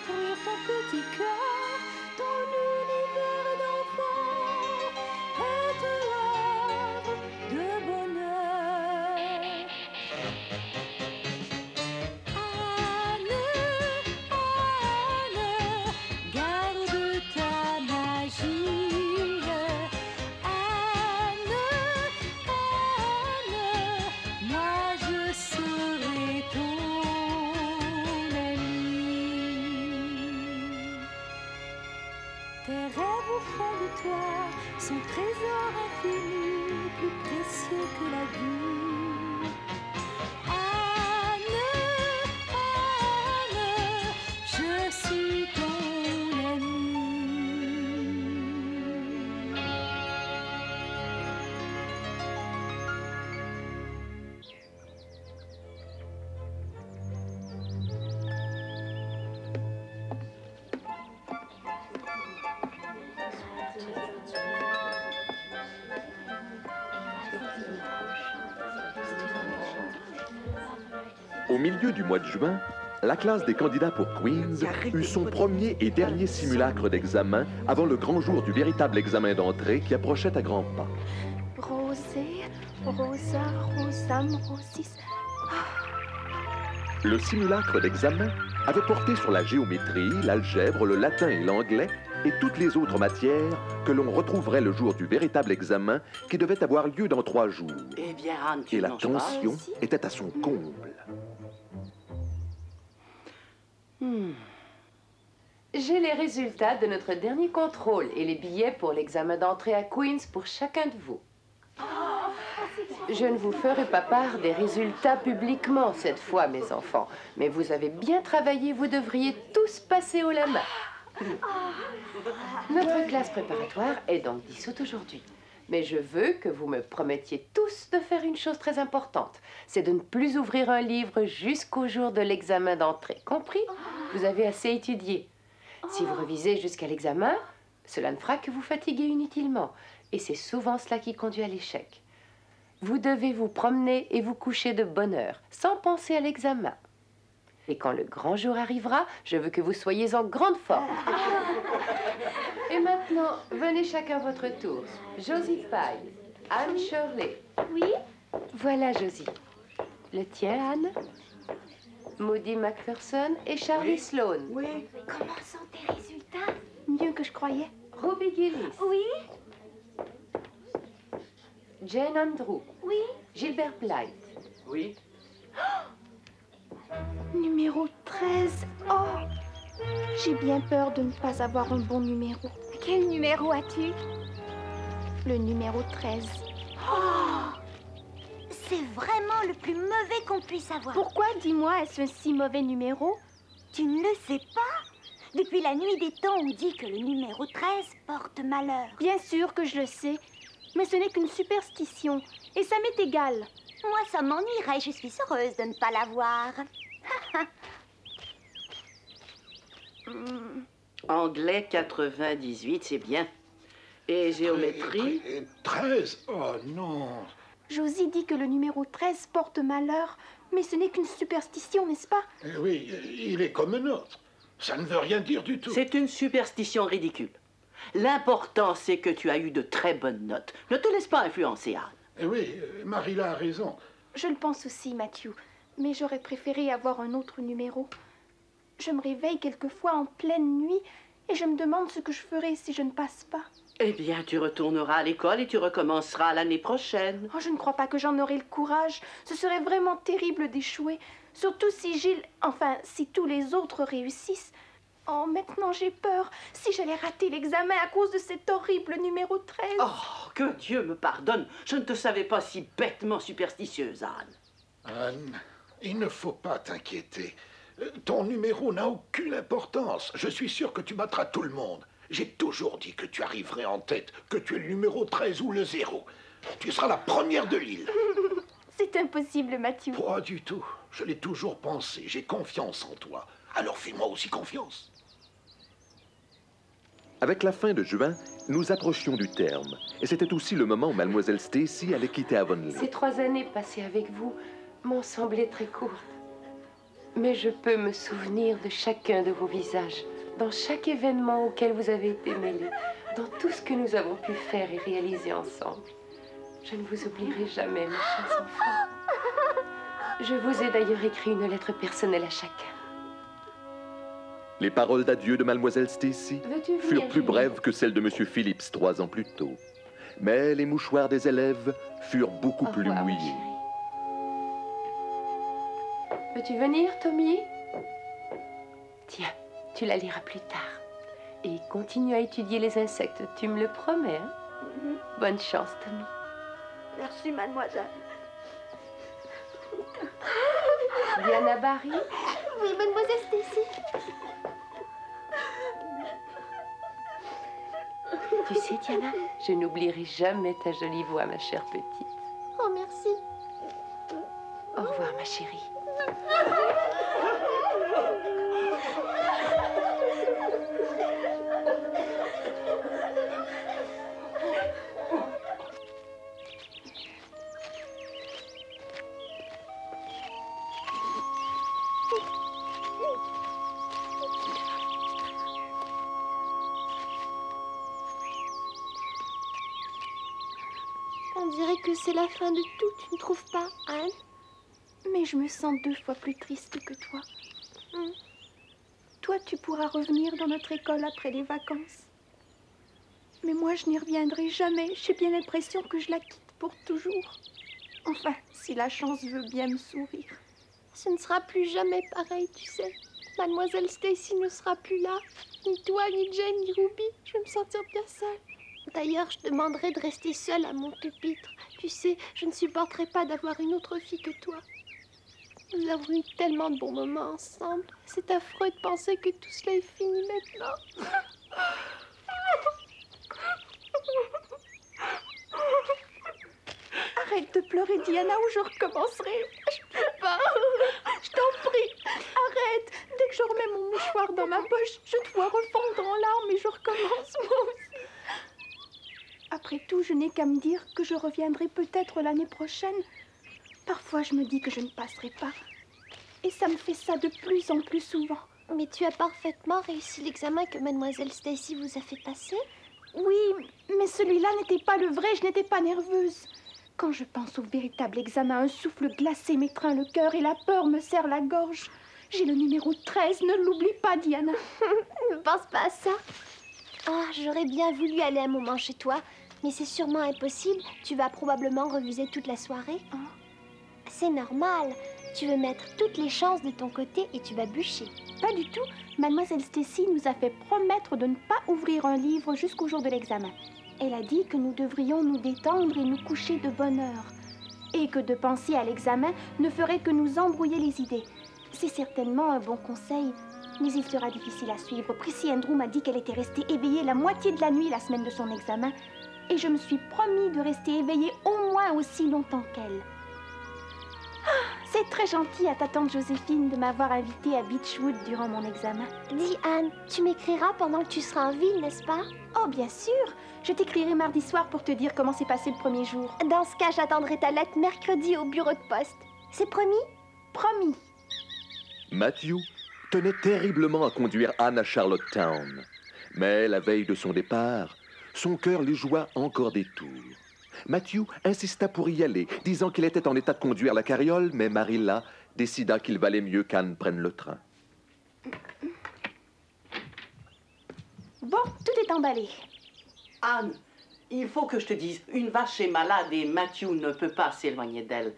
détruire ton petit cœur, ton univers d'enfant et te havre de bonheur. Anne, Anne, garde ta magie. Anne, Anne, moi je serai ton ami. Tes rêves au fond de toi sont trésors infinis, plus précieux que la vie. Anne, Anne, je suis ton ami. Au milieu du mois de juin, la classe des candidats pour Queens eut son premier et dernier simulacre d'examen avant le grand jour du véritable examen d'entrée qui approchait à grands pas. Rosé, Rosa, Rosam, Rosis. Le simulacre d'examen avait porté sur la géométrie, l'algèbre, le latin et l'anglais et toutes les autres matières que l'on retrouverait le jour du véritable examen qui devait avoir lieu dans 3 jours. Eh bien, Anne, tu Et la manges pas? tension était à son comble. J'ai les résultats de notre dernier contrôle et les billets pour l'examen d'entrée à Queens pour chacun de vous. Je ne vous ferai pas part des résultats publiquement cette fois, mes enfants. Mais vous avez bien travaillé, vous devriez tous passer haut la main. Notre classe préparatoire est donc dissoute aujourd'hui. Mais je veux que vous me promettiez tous de faire une chose très importante. C'est de ne plus ouvrir un livre jusqu'au jour de l'examen d'entrée. Compris? Vous avez assez étudié. Si vous revisez jusqu'à l'examen, cela ne fera que vous fatiguer inutilement. Et c'est souvent cela qui conduit à l'échec. Vous devez vous promener et vous coucher de bonne heure, sans penser à l'examen. Et quand le grand jour arrivera, je veux que vous soyez en grande forme. Et maintenant, venez chacun votre tour. Josie Pye, Anne Shirley. Oui? Voilà Josie. Le tien, Anne? Moody McPherson et Charlie Sloan. Oui. Comment sont tes résultats? Mieux que je croyais. Ruby Gillis. Oui? Jane Andrew. Oui? Gilbert Blythe. Oui. Numéro 13. Oh! J'ai bien peur de ne pas avoir un bon numéro. Quel numéro as-tu? Le numéro 13. Oh! C'est vraiment le plus mauvais qu'on puisse avoir. Pourquoi, dis-moi, est-ce un si mauvais numéro? Tu ne le sais pas? Depuis la nuit des temps, on dit que le numéro 13 porte malheur. Bien sûr que je le sais, mais ce n'est qu'une superstition, et ça m'est égal. Moi, ça m'ennuierait. Je suis heureuse de ne pas l'avoir. Anglais 98, c'est bien. Et géométrie? 13? Oh non. Josie dit que le numéro 13 porte malheur, mais ce n'est qu'une superstition, n'est-ce pas? Oui, il est comme un autre. Ça ne veut rien dire du tout. C'est une superstition ridicule. L'important, c'est que tu as eu de très bonnes notes. Ne te laisse pas influencer, Anne. Oui, Marilla a raison. Je le pense aussi, Matthew, mais j'aurais préféré avoir un autre numéro. Je me réveille quelquefois en pleine nuit et je me demande ce que je ferai si je ne passe pas. Eh bien, tu retourneras à l'école et tu recommenceras l'année prochaine. Oh, je ne crois pas que j'en aurai le courage. Ce serait vraiment terrible d'échouer. Surtout si Gilles, enfin, si tous les autres réussissent. Oh, maintenant j'ai peur. Si j'allais rater l'examen à cause de cet horrible numéro 13. Oh, que Dieu me pardonne. Je ne te savais pas si bêtement superstitieuse, Anne. Anne, il ne faut pas t'inquiéter. Ton numéro n'a aucune importance. Je suis sûr que tu battras tout le monde. J'ai toujours dit que tu arriverais en tête, que tu es le numéro 13 ou le 0. Tu seras la première de l'île. C'est impossible, Matthew. Pas du tout. Je l'ai toujours pensé. J'ai confiance en toi. Alors fais-moi aussi confiance. Avec la fin de juin, nous approchions du terme. Et c'était aussi le moment où Mademoiselle Stacy allait quitter Avonlea. Ces 3 années passées avec vous m'ont semblé très courtes. Mais je peux me souvenir de chacun de vos visages, dans chaque événement auquel vous avez été mêlés, dans tout ce que nous avons pu faire et réaliser ensemble. Je ne vous oublierai jamais, mes chers enfants. Je vous ai d'ailleurs écrit une lettre personnelle à chacun. Les paroles d'adieu de Mademoiselle Stacy Veux-tu venir, furent plus Julie? brèves que celles de Monsieur Phillips 3 ans plus tôt. Mais les mouchoirs des élèves furent beaucoup Au plus revoir, ma mouillés. chérie. Veux-tu venir, Tommy? Tiens, tu la liras plus tard. Et continue à étudier les insectes, tu me le promets, hein? Bonne chance, Tommy. Merci, mademoiselle. Diana Barry? Oui, mademoiselle Stacy. Tu sais, Diana, je n'oublierai jamais ta jolie voix, ma chère petite. Oh, merci. Au revoir, ma chérie. On dirait que c'est la fin de tout, tu ne trouves pas, Anne? Mais je me sens 2 fois plus triste que toi. Toi, tu pourras revenir dans notre école après les vacances. Mais moi, je n'y reviendrai jamais. J'ai bien l'impression que je la quitte pour toujours. Enfin, si la chance veut bien me sourire. Ce ne sera plus jamais pareil, tu sais. Mademoiselle Stacy ne sera plus là. Ni toi, ni Jane, ni Ruby. Je vais me sentir bien seule. D'ailleurs, je demanderai de rester seule à mon pupitre. Tu sais, je ne supporterai pas d'avoir une autre fille que toi. Nous avons eu tellement de bons moments ensemble. C'est affreux de penser que tout cela est fini maintenant. Arrête de pleurer, Diana, ou je recommencerai. Je peux pas. Je t'en prie, arrête. Dès que je remets mon mouchoir dans ma poche, je te vois refondre en larmes et je recommence moi aussi. Après tout, je n'ai qu'à me dire que je reviendrai peut-être l'année prochaine. Parfois, je me dis que je ne passerai pas. Et ça me fait ça de plus en plus souvent. Mais tu as parfaitement réussi l'examen que Mademoiselle Stacy vous a fait passer. Oui, mais celui-là n'était pas le vrai, je n'étais pas nerveuse. Quand je pense au véritable examen, un souffle glacé m'étreint le cœur et la peur me serre la gorge. J'ai le numéro 13, ne l'oublie pas, Diana. Ne pense pas à ça. Ah, j'aurais bien voulu aller un moment chez toi, mais c'est sûrement impossible. Tu vas probablement refuser toute la soirée. C'est normal. Tu veux mettre toutes les chances de ton côté et tu vas bûcher. Pas du tout. Mademoiselle Stacy nous a fait promettre de ne pas ouvrir un livre jusqu'au jour de l'examen. Elle a dit que nous devrions nous détendre et nous coucher de bonne heure. Et que de penser à l'examen ne ferait que nous embrouiller les idées. C'est certainement un bon conseil, mais il sera difficile à suivre. Prissy Andrew m'a dit qu'elle était restée éveillée la moitié de la nuit la semaine de son examen. Et je me suis promis de rester éveillée au moins aussi longtemps qu'elle. C'est très gentil à ta tante Joséphine de m'avoir invitée à Beechwood durant mon examen. Dis, Anne, tu m'écriras pendant que tu seras en ville, n'est-ce pas? Oh, bien sûr. Je t'écrirai mardi soir pour te dire comment s'est passé le premier jour. Dans ce cas, j'attendrai ta lettre mercredi au bureau de poste. C'est promis? Promis. Matthew tenait terriblement à conduire Anne à Charlottetown. Mais la veille de son départ, son cœur lui joua encore des tours. Matthew insista pour y aller, disant qu'il était en état de conduire la carriole, mais Marilla décida qu'il valait mieux qu'Anne prenne le train. Bon, tout est emballé. Anne, il faut que je te dise, une vache est malade et Matthew ne peut pas s'éloigner d'elle.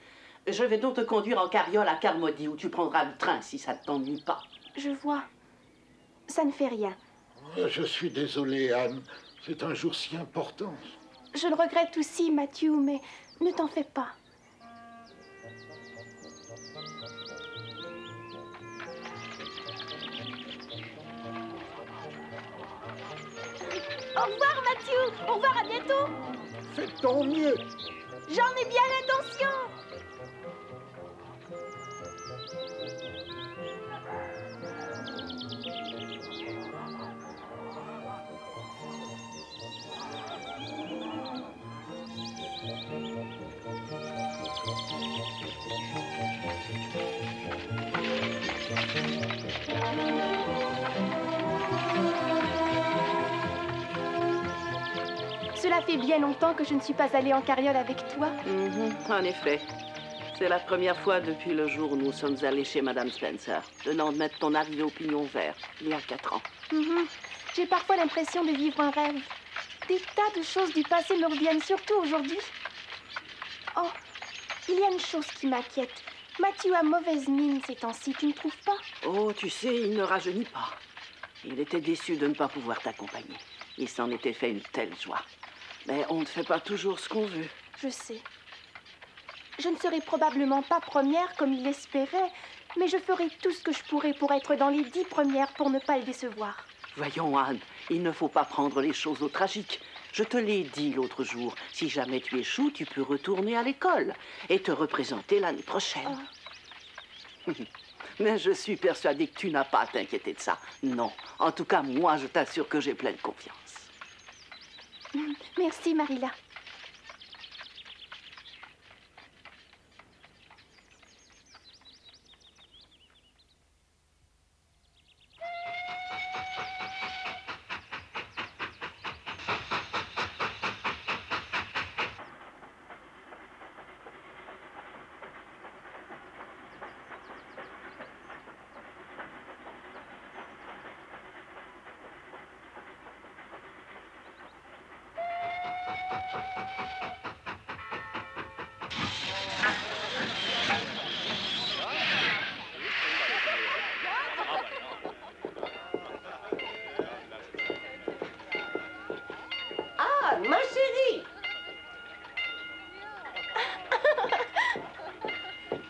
Je vais donc te conduire en carriole à Carmody où tu prendras le train si ça ne t'ennuie pas. Je vois. Ça ne fait rien. Je suis désolé, Anne. C'est un jour si important. Je le regrette aussi, Matthew, mais ne t'en fais pas. Au revoir, Matthew. Au revoir, à bientôt. Fais ton mieux. J'en ai bien l'intention. fait bien longtemps que je ne suis pas allée en carriole avec toi. En effet. C'est la première fois depuis le jour où nous sommes allés chez Madame Spencer, venant de mettre ton arrivée au pignon vert, il y a 4 ans. J'ai parfois l'impression de vivre un rêve. Des tas de choses du passé me reviennent, surtout aujourd'hui. Oh, il y a une chose qui m'inquiète. Matthew a mauvaise mine ces temps-ci, tu ne trouves pas? Oh, tu sais, il ne rajeunit pas. Il était déçu de ne pas pouvoir t'accompagner. Il s'en était fait une telle joie. Mais on ne fait pas toujours ce qu'on veut. Je sais. Je ne serai probablement pas première comme il l'espérait, mais je ferai tout ce que je pourrai pour être dans les 10 premières pour ne pas le décevoir. Voyons, Anne, il ne faut pas prendre les choses au tragique. Je te l'ai dit l'autre jour, si jamais tu échoues, tu peux retourner à l'école et te représenter l'année prochaine. Mais je suis persuadée que tu n'as pas à t'inquiéter de ça. Non, en tout cas, moi, je t'assure que j'ai pleine confiance. Merci, Marilla. Ma chérie!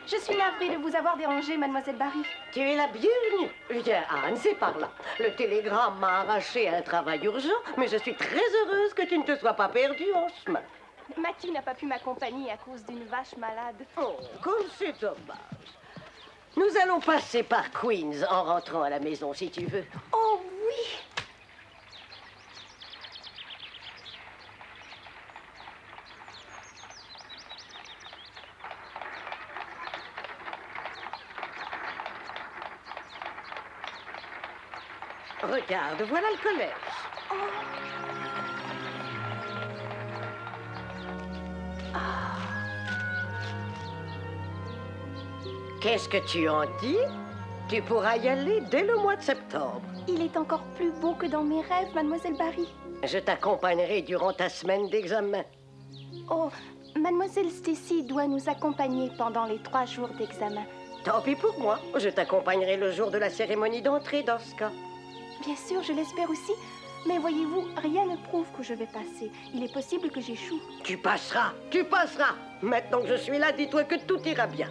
Je suis navrée de vous avoir dérangé, mademoiselle Barry. Tu es la bienvenue. Viens, Anne, c'est par là. Le télégramme m'a arraché à un travail urgent, mais je suis très heureuse que tu ne te sois pas perdue en chemin. Matthew n'a pas pu m'accompagner à cause d'une vache malade. Oh, comme c'est dommage. Nous allons passer par Queens en rentrant à la maison, si tu veux. Oh oui! Regarde, voilà le collège. Oh. Qu'est-ce que tu en dis? Tu pourras y aller dès le mois de septembre. Il est encore plus beau que dans mes rêves, mademoiselle Barry. Je t'accompagnerai durant ta semaine d'examen. Oh, mademoiselle Stacy doit nous accompagner pendant les 3 jours d'examen. Tant pis pour moi. Je t'accompagnerai le jour de la cérémonie d'entrée dans ce cas. Bien sûr, je l'espère aussi. Mais voyez-vous, rien ne prouve que je vais passer. Il est possible que j'échoue. Tu passeras, tu passeras. Maintenant que je suis là, dis-toi que tout ira bien.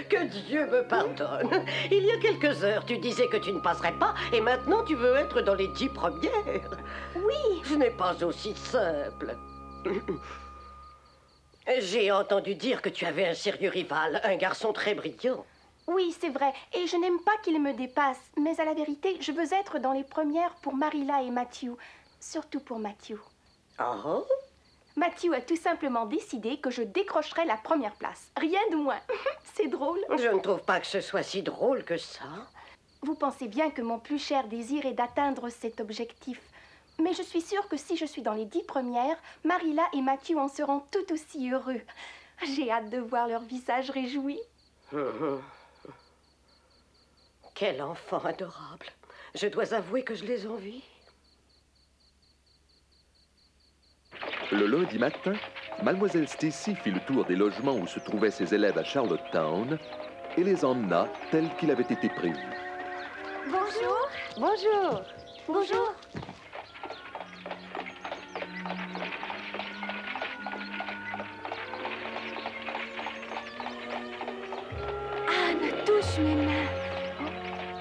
Que Dieu me pardonne. Il y a quelques heures, tu disais que tu ne passerais pas, et maintenant tu veux être dans les 10 premières. Oui. Ce n'est pas aussi simple. J'ai entendu dire que tu avais un sérieux rival, un garçon très brillant. Oui, c'est vrai. Et je n'aime pas qu'il me dépasse. Mais à la vérité, je veux être dans les premières pour Marilla et Matthew. Surtout pour Matthew. Oh? Matthew a tout simplement décidé que je décrocherais la première place. Rien de moins. C'est drôle. Je ne trouve pas que ce soit si drôle que ça. Vous pensez bien que mon plus cher désir est d'atteindre cet objectif. Mais je suis sûre que si je suis dans les 10 premières, Marilla et Matthew en seront tout aussi heureux. J'ai hâte de voir leur visage réjoui. Quel enfant adorable. Je dois avouer que je les envie. Le lundi matin, Mademoiselle Stacy fit le tour des logements où se trouvaient ses élèves à Charlottetown et les emmena tels qu'il avait été prévu. Bonjour. Bonjour. Bonjour. Anne, touche mes mains.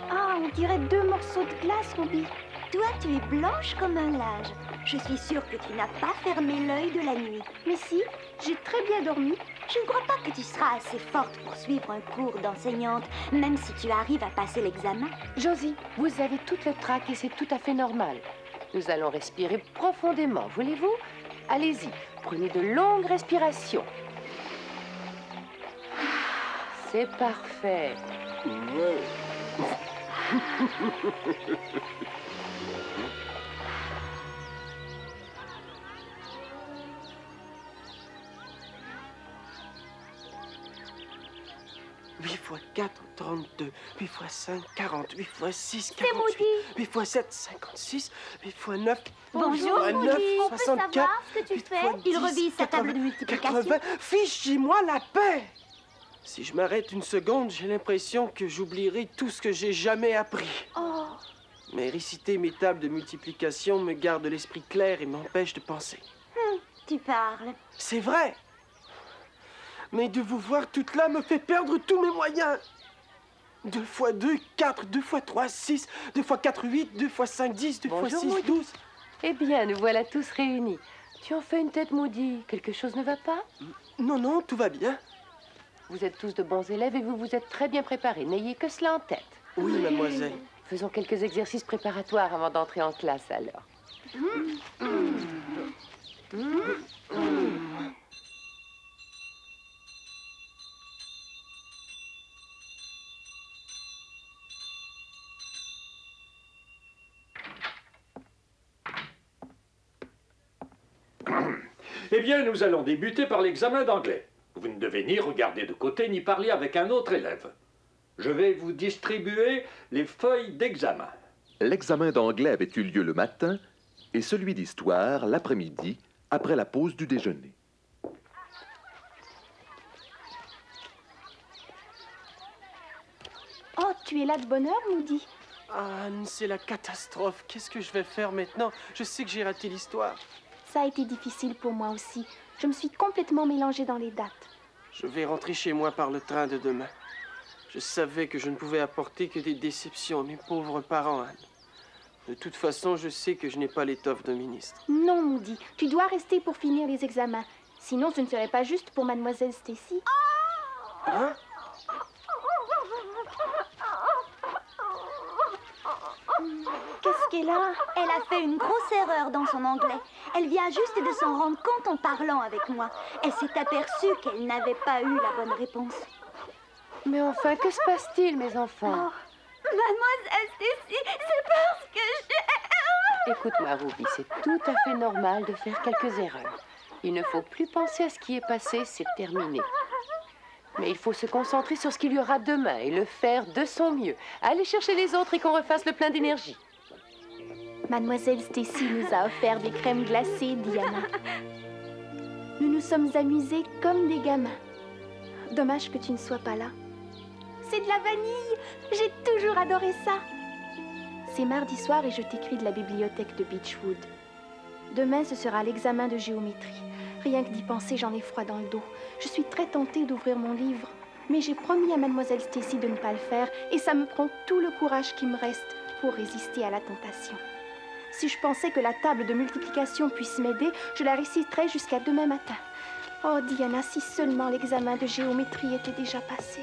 Ah, on dirait 2 morceaux de glace, Ruby. Toi, tu es blanche comme un linge. Je suis sûre que tu n'as pas fermé l'œil de la nuit. Mais si, j'ai très bien dormi. Je ne crois pas que tu seras assez forte pour suivre un cours d'enseignante, même si tu arrives à passer l'examen. Josie, vous avez tout le trac et c'est tout à fait normal. Nous allons respirer profondément, voulez-vous? Allez-y, prenez de longues respirations. C'est parfait. Huit fois 4, 32. 8 fois 5, 40. 8 fois 6, C'est 48. Moody. 8 fois 7, 56. 8 fois 9, Bonjour, Moody. On peut 64. savoir ce que tu 8 fais? fois Il 10, revise sa table de 80, multiplication. 80. Fichez-moi la paix! Si je m'arrête une seconde, j'ai l'impression que j'oublierai tout ce que j'ai jamais appris. Oh, Mais réciter mes tables de multiplication me garde l'esprit clair et m'empêche de penser. Tu parles. C'est vrai! Mais de vous voir toute là me fait perdre tous mes moyens. 2 fois 2, 4, 2 fois 3, 6, 2 fois 4, 8, 2 fois 5, 10, 2 fois Bonjour, 6, Moody. 12. Eh bien, nous voilà tous réunis. Tu en fais une tête, Moody. Quelque chose ne va pas? Non, non, tout va bien. Vous êtes tous de bons élèves et vous vous êtes très bien préparés. N'ayez que cela en tête. Oui, mademoiselle. Faisons quelques exercices préparatoires avant d'entrer en classe, alors. Eh bien, nous allons débuter par l'examen d'anglais. Vous ne devez ni regarder de côté, ni parler avec un autre élève. Je vais vous distribuer les feuilles d'examen. L'examen d'anglais avait eu lieu le matin et celui d'histoire l'après-midi, après la pause du déjeuner. oh, tu es là de bonne heure, Moody. Anne, c'est la catastrophe. Qu'est-ce que je vais faire maintenant? Je sais que j'ai raté l'histoire. Ça a été difficile pour moi aussi. Je me suis complètement mélangée dans les dates. Je vais rentrer chez moi par le train de demain. Je savais que je ne pouvais apporter que des déceptions à mes pauvres parents, Anne. De toute façon, je sais que je n'ai pas l'étoffe de ministre. Non, Moody, tu dois rester pour finir les examens. Sinon, ce ne serait pas juste pour Mademoiselle Stacy. Hein? Qu'est-ce qu'elle a? Elle a fait une grosse erreur dans son anglais. Elle vient juste de s'en rendre compte en parlant avec moi. Elle s'est aperçue qu'elle n'avait pas eu la bonne réponse. Mais enfin, que se passe-t-il, mes enfants? Mademoiselle Stacy, c'est parce que j'ai... Écoute-moi, Ruby, c'est tout à fait normal de faire quelques erreurs. Il ne faut plus penser à ce qui est passé, c'est terminé. Mais il faut se concentrer sur ce qu'il y aura demain et le faire de son mieux. Aller chercher les autres et qu'on refasse le plein d'énergie. Mademoiselle Stacy nous a offert des crèmes glacées, Diana. Nous nous sommes amusés comme des gamins. Dommage que tu ne sois pas là. C'est de la vanille! J'ai toujours adoré ça! C'est mardi soir et je t'écris de la bibliothèque de Beechwood. Demain, ce sera l'examen de géométrie. Rien que d'y penser, j'en ai froid dans le dos. Je suis très tentée d'ouvrir mon livre. Mais j'ai promis à Mademoiselle Stacy de ne pas le faire et ça me prend tout le courage qui me reste pour résister à la tentation. Si je pensais que la table de multiplication puisse m'aider, je la réciterais jusqu'à demain matin. Oh, Diana, si seulement l'examen de géométrie était déjà passé.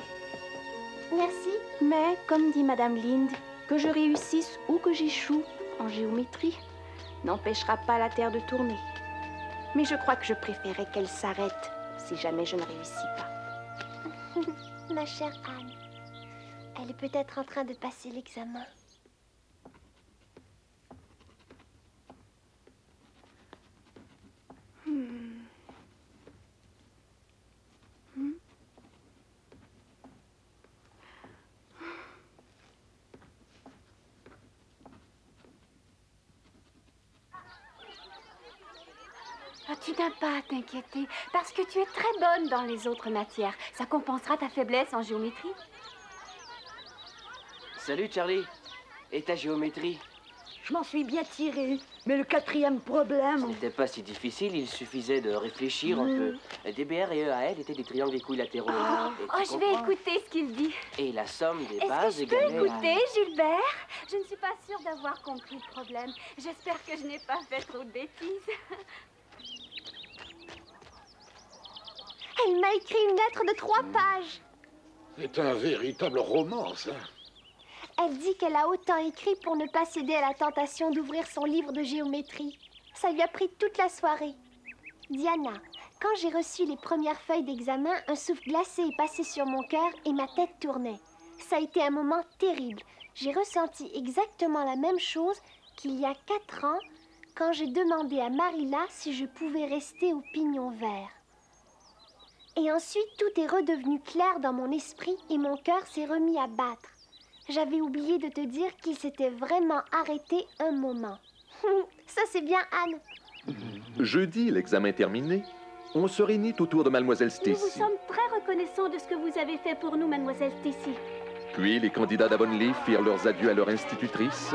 Merci. Mais, comme dit Madame Lind, que je réussisse ou que j'échoue en géométrie n'empêchera pas la Terre de tourner. Mais je crois que je préférais qu'elle s'arrête si jamais je ne réussis pas. Ma chère Anne, elle est peut-être en train de passer l'examen. Ah, tu n'as pas à t'inquiéter, parce que tu es très bonne dans les autres matières. Ça compensera ta faiblesse en géométrie. Salut Charlie. Et ta géométrie? Je m'en suis bien tirée. Mais le quatrième problème... Ce n'était pas si difficile, il suffisait de réfléchir un peu. DBR et EAL étaient des triangles équilatéraux. Je vais écouter ce qu'il dit. Et la somme des Est-ce bases que je peux égalait écouter, Gilbert? Je ne suis pas sûre d'avoir compris le problème. J'espère que je n'ai pas fait trop de bêtises. Elle m'a écrit une lettre de 3 pages. C'est un véritable roman, ça. Elle dit qu'elle a autant écrit pour ne pas céder à la tentation d'ouvrir son livre de géométrie. Ça lui a pris toute la soirée. Diana, Quand j'ai reçu les premières feuilles d'examen, un souffle glacé est passé sur mon cœur et ma tête tournait. Ça a été un moment terrible. J'ai ressenti exactement la même chose qu'il y a 4 ans quand j'ai demandé à Marilla si je pouvais rester au pignon vert. Et ensuite, tout est redevenu clair dans mon esprit et mon cœur s'est remis à battre. J'avais oublié de te dire qu'il s'était vraiment arrêté un moment. Ça, c'est bien, Anne. Jeudi, l'examen terminé, on se réunit autour de Mademoiselle Nous vous Stacy. sommes très reconnaissants de ce que vous avez fait pour nous, Mademoiselle Stacy. Puis les candidats d'Avonlea firent leurs adieux à leur institutrice,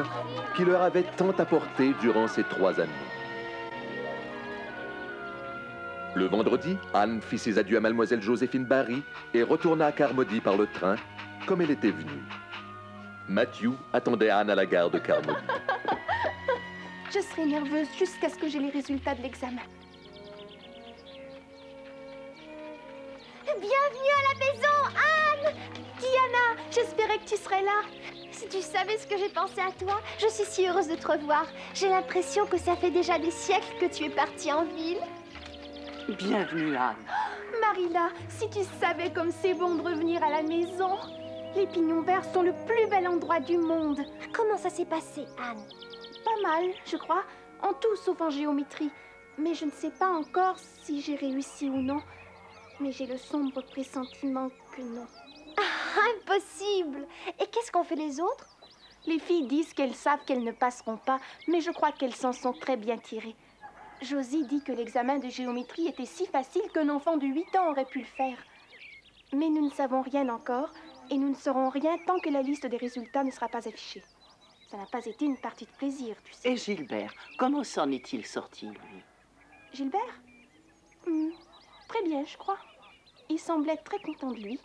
qui leur avait tant apporté durant ces 3 années. Le vendredi, Anne fit ses adieux à Mademoiselle Joséphine Barry et retourna à Carmody par le train, comme elle était venue. Matthew attendait Anne à la gare de Carmody. Je serai nerveuse jusqu'à ce que j'ai les résultats de l'examen. Bienvenue à la maison, Anne! Diana, j'espérais que tu serais là. Si tu savais ce que j'ai pensé à toi, je suis si heureuse de te revoir. J'ai l'impression que ça fait déjà des siècles que tu es partie en ville. Bienvenue, Anne. Marilla, si tu savais comme c'est bon de revenir à la maison. Les pignons verts sont le plus bel endroit du monde. Comment ça s'est passé, Anne? Pas mal, je crois. En tout, sauf en géométrie. Mais je ne sais pas encore si j'ai réussi ou non. Mais j'ai le sombre pressentiment que non. Impossible! Et qu'est-ce qu'ont fait les autres? Les filles disent qu'elles savent qu'elles ne passeront pas, mais je crois qu'elles s'en sont très bien tirées. Josie dit que l'examen de géométrie était si facile qu'un enfant de 8 ans aurait pu le faire. Mais nous ne savons rien encore, et nous ne saurons rien tant que la liste des résultats ne sera pas affichée. Ça n'a pas été une partie de plaisir, tu sais. Et Gilbert, comment s'en est-il sorti, lui? Gilbert? Très bien, je crois. Il semblait très content de lui.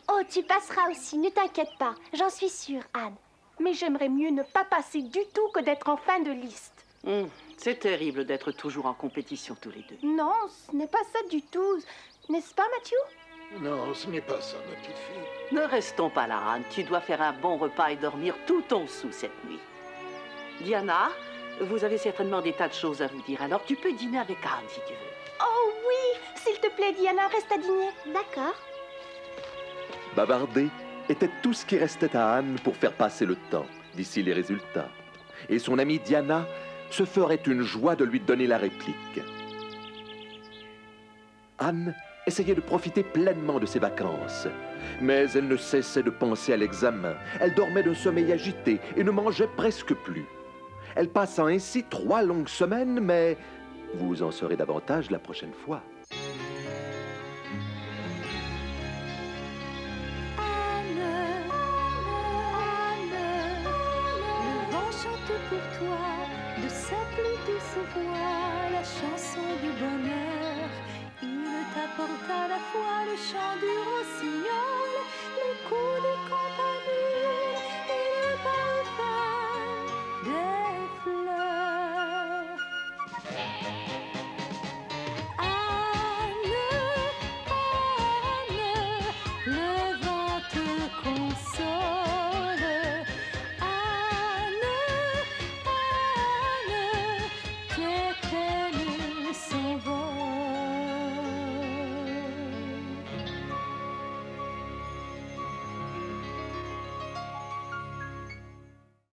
Oh, tu passeras aussi, ne t'inquiète pas. J'en suis sûre, Anne. Mais j'aimerais mieux ne pas passer du tout que d'être en fin de liste. C'est terrible d'être toujours en compétition tous les deux. Non, ce n'est pas ça du tout. N'est-ce pas, Matthew? Non, ce n'est pas ça, ma petite fille. Ne restons pas là, Anne. Tu dois faire un bon repas et dormir tout ton sou cette nuit. Diana, vous avez certainement des tas de choses à vous dire, alors tu peux dîner avec Anne si tu veux. Oh oui! S'il te plaît, Diana, reste à dîner. D'accord. Bavarder était tout ce qui restait à Anne pour faire passer le temps, d'ici les résultats. Et son amie Diana se ferait une joie de lui donner la réplique. Anne essayait de profiter pleinement de ses vacances, mais elle ne cessait de penser à l'examen. Elle dormait d'un sommeil agité et ne mangeait presque plus. Elle passa ainsi 3 longues semaines, mais vous en saurez davantage la prochaine fois. Pour toi, de sa plus douce voix, la chanson du bonheur. Il t'apporte à la fois le chant du rossignol, les coups de